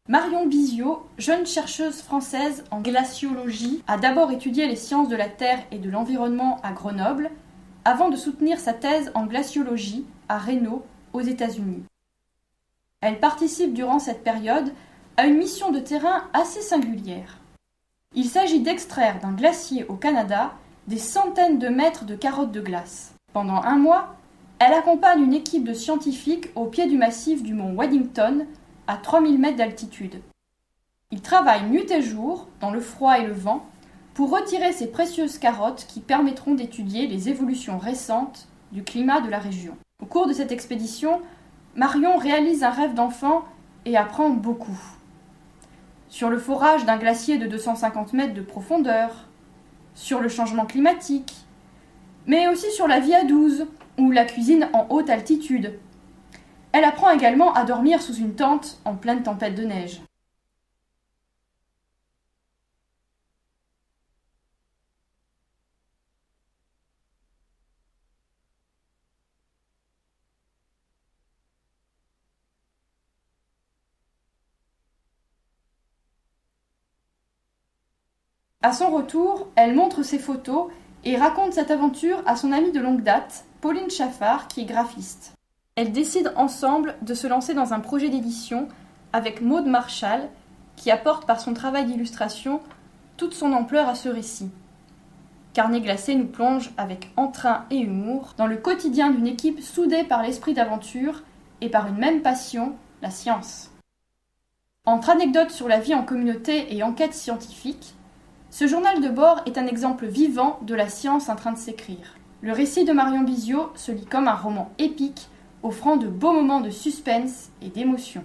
Marion Biziot, jeune chercheuse française en glaciologie, a d'abord étudié les sciences de la Terre et de l'environnement à Grenoble, avant de soutenir sa thèse en glaciologie à Reno, aux États-Unis. Elle participe durant cette période à une mission de terrain assez singulière. Il s'agit d'extraire d'un glacier au Canada des centaines de mètres de carottes de glace. Pendant un mois, elle accompagne une équipe de scientifiques au pied du massif du mont Waddington, à 3000 mètres d'altitude. Ils travaillent nuit et jour, dans le froid et le vent, pour retirer ces précieuses carottes qui permettront d'étudier les évolutions récentes du climat de la région. Au cours de cette expédition, Marion réalise un rêve d'enfant et apprend beaucoup. Sur le forage d'un glacier de 250 mètres de profondeur, sur le changement climatique, mais aussi sur la vie à 12 ou la cuisine en haute altitude. Elle apprend également à dormir sous une tente en pleine tempête de neige. À son retour, elle montre ses photos et raconte cette aventure à son amie de longue date, Pauline Chaffard, qui est graphiste. Elles décident ensemble de se lancer dans un projet d'édition avec Maude Marchal, qui apporte par son travail d'illustration toute son ampleur à ce récit. Carnet glacé nous plonge avec entrain et humour dans le quotidien d'une équipe soudée par l'esprit d'aventure et par une même passion, la science. Entre anecdotes sur la vie en communauté et enquêtes scientifiques, ce journal de bord est un exemple vivant de la science en train de s'écrire. Le récit de Marion Biziot se lit comme un roman épique, offrant de beaux moments de suspense et d'émotion.